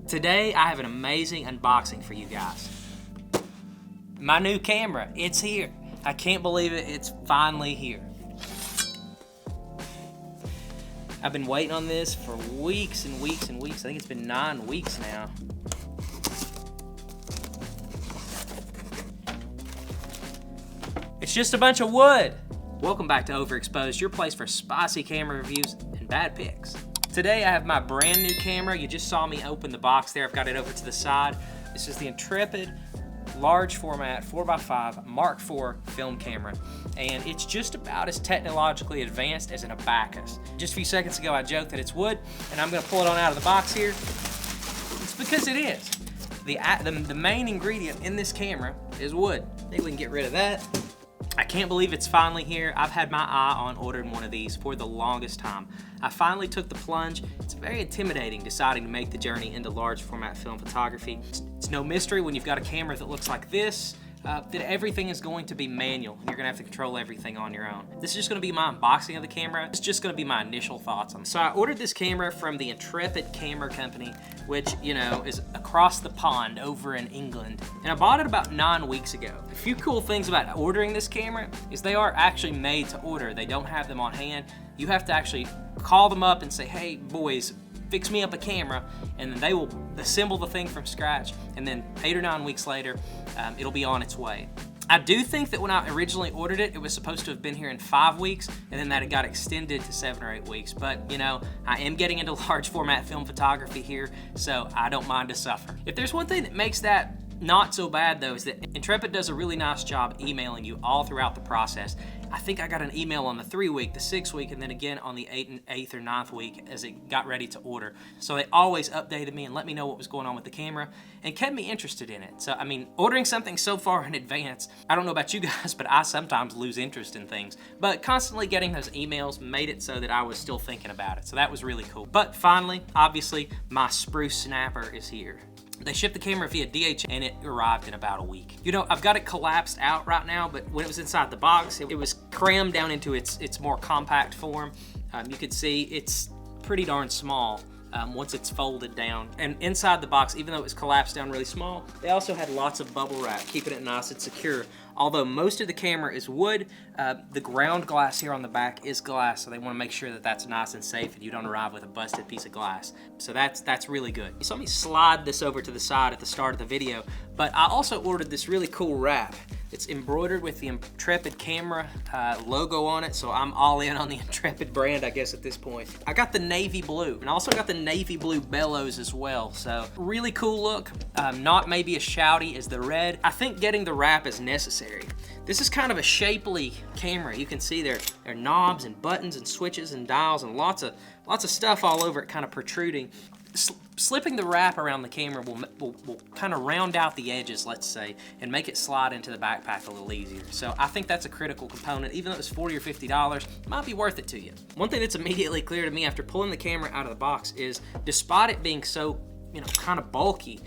Today, I have an amazing unboxing for you guys. My new camera, it's here. I can't believe it, it's finally here. I've been waiting on this for weeks and weeks and weeks. I think it's been 9 weeks now. It's just a bunch of wood. Welcome back to Overexposed, your place for spicy camera reviews and bad pics. Today I have my brand new camera. You just saw me open the box there. I've got it over to the side. This is the Intrepid large format 4x5 Mk4 film camera. And it's just about as technologically advanced as an abacus. Just a few seconds ago I joked that it's wood, and I'm gonna pull it on out of the box here. It's because it is. The main ingredient in this camera is wood. I think we can get rid of that. I can't believe it's finally here. I've had my eye on ordering one of these for the longest time. I finally took the plunge. It's very intimidating deciding to make the journey into large format film photography. It's no mystery when you've got a camera that looks like this, that everything is going to be manual and you're gonna have to control everything on your own. This is just gonna be my unboxing of the camera. It's just gonna be my initial thoughts on it. So I ordered this camera from the Intrepid Camera Company, which, you know, is across the pond over in England. And I bought it about 9 weeks ago. A few cool things about ordering this camera is they are actually made to order. They don't have them on hand. You have to actually call them up and say, hey boys, fix me up a camera, and then they will assemble the thing from scratch, and then 8 or 9 weeks later, it'll be on its way. I do think that when I originally ordered it, it was supposed to have been here in 5 weeks, and then that it got extended to 7 or 8 weeks. But, you know, I am getting into large format film photography here, so I don't mind to suffer. If there's one thing that makes that not so bad though, is that Intrepid does a really nice job emailing you all throughout the process. I think I got an email on the 3 week, the 6 week, and then again on the 8th or 9th week as it got ready to order. So they always updated me and let me know what was going on with the camera and kept me interested in it. So, I mean, ordering something so far in advance, I don't know about you guys, but I sometimes lose interest in things. But constantly getting those emails made it so that I was still thinking about it. So that was really cool. But finally, obviously, my spruce snapper is here. They shipped the camera via DHL and it arrived in about a week. You know, I've got it collapsed out right now, but when it was inside the box, it was crammed down into its more compact form. You can see it's pretty darn small once it's folded down. And inside the box, even though it was collapsed down really small, they also had lots of bubble wrap, keeping it nice and secure. Although most of the camera is wood, the ground glass here on the back is glass, so they want to make sure that that's nice and safe and you don't arrive with a busted piece of glass. So that's really good. You saw me slide this over to the side at the start of the video, but I also ordered this really cool wrap. It's embroidered with the Intrepid camera logo on it, so I'm all in on the Intrepid brand, I guess, at this point. I got the navy blue, and I also got the navy blue bellows as well, so really cool look. Not maybe as shouty as the red. I think getting the wrap is necessary. This is kind of a shapely camera. You can see there are knobs and buttons and switches and dials and lots of stuff all over it kind of protruding. Slipping the wrap around the camera will kind of round out the edges, let's say, and make it slide into the backpack a little easier. So I think that's a critical component. Even though it's $40 or $50, it might be worth it to you. One thing that's immediately clear to me after pulling the camera out of the box is, despite it being so, you know, kind of bulky,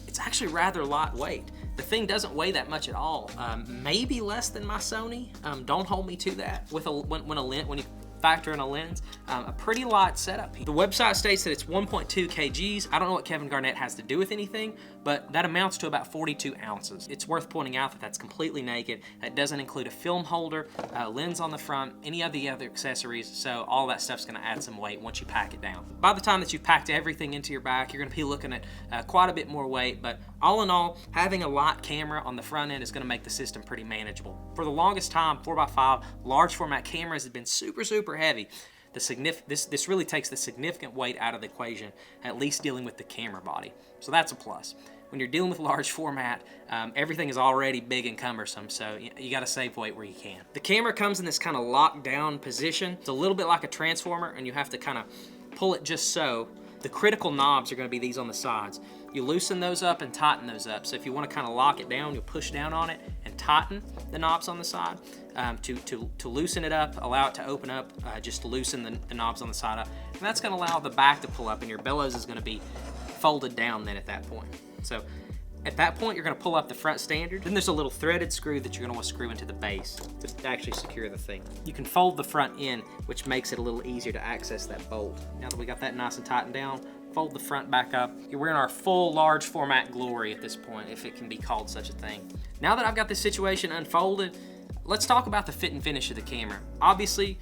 it's actually rather lightweight. The thing doesn't weigh that much at all. Maybe less than my Sony. Don't hold me to that. With when you factor in a lens, a pretty light setup. The website states that it's 1.2 kgs. I don't know what Kevin Garnett has to do with anything, but that amounts to about 42 ounces. It's worth pointing out that that's completely naked. That doesn't include a film holder, lens on the front, any of the other accessories, so all that stuff's gonna add some weight once you pack it down. By the time that you've packed everything into your back, you're gonna be looking at quite a bit more weight, but all in all, having a light camera on the front end is gonna make the system pretty manageable. For the longest time, 4x5 large format cameras have been super heavy. This really takes the significant weight out of the equation, at least dealing with the camera body. So that's a plus. When you're dealing with large format, everything is already big and cumbersome, so you gotta save weight where you can. The camera comes in this kind of locked down position. It's a little bit like a transformer, and you have to kind of pull it just so. The critical knobs are gonna be these on the sides. You loosen those up and tighten those up. So if you wanna kind of lock it down, you'll push down on it and tighten the knobs on the side. To loosen it up, allow it to open up, just loosen the knobs on the side up. And that's gonna allow the back to pull up, and your bellows is gonna be folded down then at that point. So At that point, you're gonna pull up the front standard. Then there's a little threaded screw that you're gonna wanna screw into the base to actually secure the thing. You can fold the front in, which makes it a little easier to access that bolt. Now that we got that nice and tightened down, fold the front back up. We're in our full large format glory at this point, if it can be called such a thing. Now that I've got this situation unfolded, let's talk about the fit and finish of the camera. Obviously,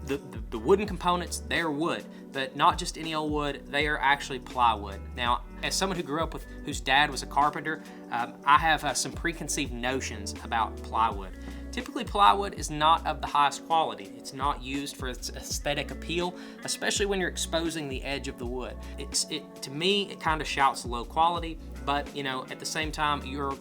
the wooden components, they're wood, but not just any old wood, they are actually plywood. Now, as someone who grew up whose dad was a carpenter, I have some preconceived notions about plywood. Typically, plywood is not of the highest quality. It's not used for its aesthetic appeal, especially when you're exposing the edge of the wood. To me, it kind of shouts low quality, but you know, at the same time, you're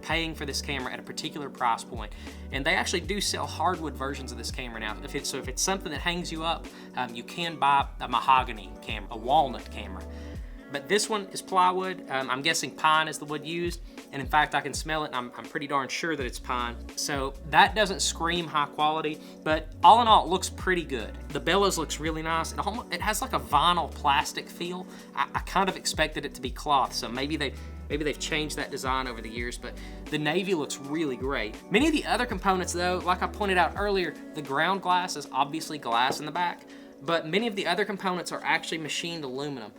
paying for this camera at a particular price point, and they actually do sell hardwood versions of this camera now. If it's something that hangs you up, you can buy a mahogany camera, a walnut camera. But this one is plywood. I'm guessing pine is the wood used, and in fact I can smell it, and I'm pretty darn sure that it's pine. So that doesn't scream high quality, but all in all it looks pretty good. The bellows looks really nice. It has like a vinyl plastic feel. I kind of expected it to be cloth, so maybe they've changed that design over the years, but the navy looks really great. Many of the other components though, like I pointed out earlier, the ground glass is obviously glass in the back, but many of the other components are actually machined aluminum.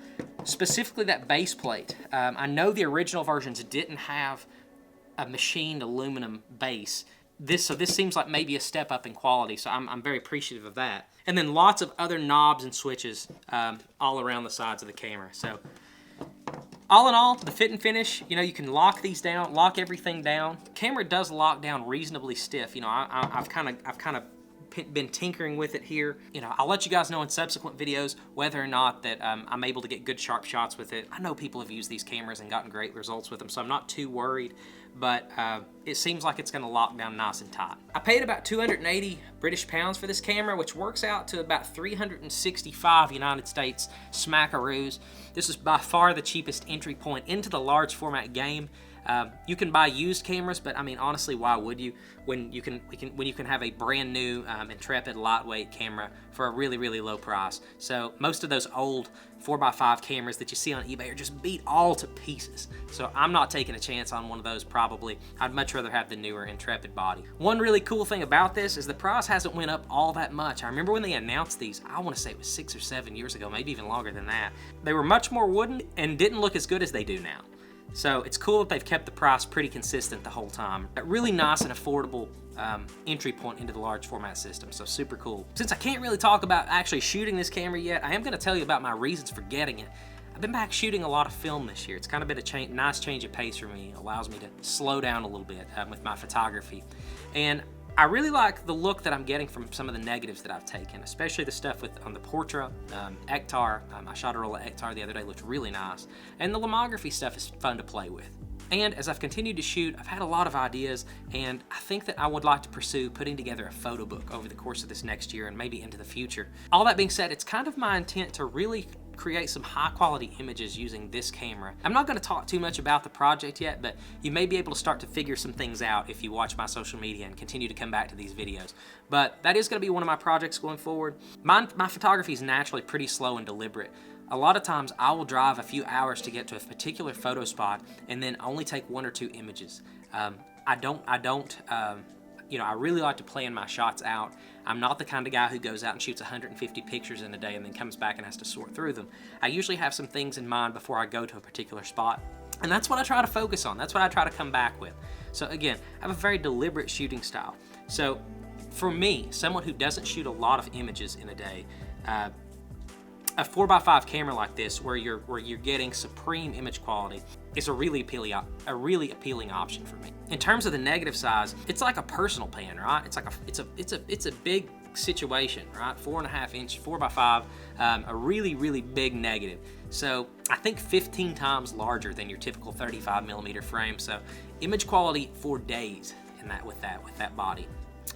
Specifically that base plate. I know the original versions didn't have a machined aluminum base. So this seems like maybe a step up in quality, so I'm very appreciative of that. And then lots of other knobs and switches all around the sides of the camera. So all in all, the fit and finish, you know, you can lock these down, lock everything down. The camera does lock down reasonably stiff. You know, I've kind of been tinkering with it here. You know, I'll let you guys know in subsequent videos whether or not that I'm able to get good sharp shots with it. I know people have used these cameras and gotten great results with them, so I'm not too worried, but it seems like it's gonna lock down nice and tight. I paid about 280 British pounds for this camera, which works out to about 365 United States smackaroos. This is by far the cheapest entry point into the large format game. You can buy used cameras, but I mean, honestly, why would you? When you can have a brand new Intrepid lightweight camera for a really, really low price. So most of those old 4x5 cameras that you see on eBay are just beat all to pieces. So I'm not taking a chance on one of those probably. I'd much rather have the newer Intrepid body. One really cool thing about this is the price hasn't went up all that much. I remember when they announced these, I want to say it was 6 or 7 years ago, maybe even longer than that. They were much more wooden and didn't look as good as they do now. So it's cool that they've kept the price pretty consistent the whole time. A really nice and affordable entry point into the large format system, so super cool. Since I can't really talk about actually shooting this camera yet, I am going to tell you about my reasons for getting it. I've been back shooting a lot of film this year. It's kind of been a nice change of pace for me. It allows me to slow down a little bit with my photography. And I really like the look that I'm getting from some of the negatives that I've taken, especially the stuff on the Portra, Ektar. I shot a roll of Ektar the other day, looked really nice. And the lomography stuff is fun to play with. And as I've continued to shoot, I've had a lot of ideas, and I think that I would like to pursue putting together a photo book over the course of this next year and maybe into the future. All that being said, it's kind of my intent to really create some high quality images using this camera. I'm not going to talk too much about the project yet, but you may be able to start to figure some things out if you watch my social media and continue to come back to these videos. But that is going to be one of my projects going forward. My photography is naturally pretty slow and deliberate. A lot of times I will drive a few hours to get to a particular photo spot and then only take 1 or 2 images. You know, I really like to plan my shots out. I'm not the kind of guy who goes out and shoots 150 pictures in a day and then comes back and has to sort through them. I usually have some things in mind before I go to a particular spot. And that's what I try to focus on. That's what I try to come back with. So again, I have a very deliberate shooting style. So for me, someone who doesn't shoot a lot of images in a day, a 4x5 camera like this, where you're getting supreme image quality, is a really appealing option for me. In terms of the negative size, it's like a personal pan, right? It's a big situation, right? 4.5 inch, 4x5, a really big negative. So I think 15 times larger than your typical 35mm frame. So image quality for days with that body.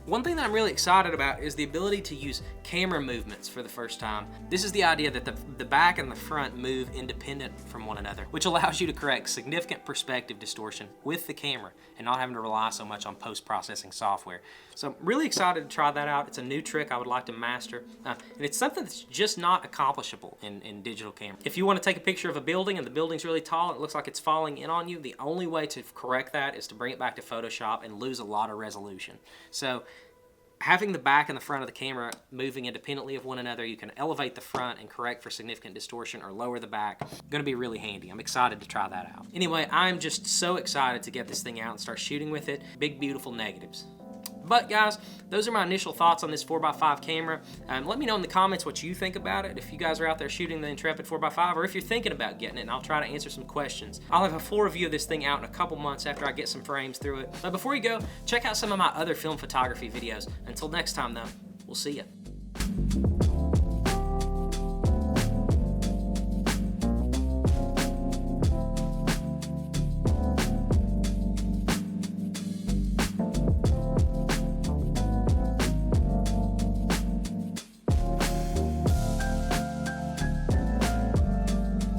One thing that I'm really excited about is the ability to use camera movements for the first time. This is the idea that the back and the front move independent from one another, which allows you to correct significant perspective distortion with the camera and not having to rely so much on post-processing software. So I'm really excited to try that out. It's a new trick I would like to master, and it's something that's just not accomplishable in digital camera. If you want to take a picture of a building and the building's really tall and it looks like it's falling in on you, the only way to correct that is to bring it back to Photoshop and lose a lot of resolution. So having the back and the front of the camera moving independently of one another, you can elevate the front and correct for significant distortion or lower the back. Gonna be really handy. I'm excited to try that out. Anyway, I'm just so excited to get this thing out and start shooting with it. Big, beautiful negatives. But guys, those are my initial thoughts on this 4x5 camera. Let me know in the comments what you think about it, if you guys are out there shooting the Intrepid 4x5, or if you're thinking about getting it, and I'll try to answer some questions. I'll have a full review of this thing out in a couple months after I get some frames through it. But before you go, check out some of my other film photography videos. Until next time though, we'll see ya.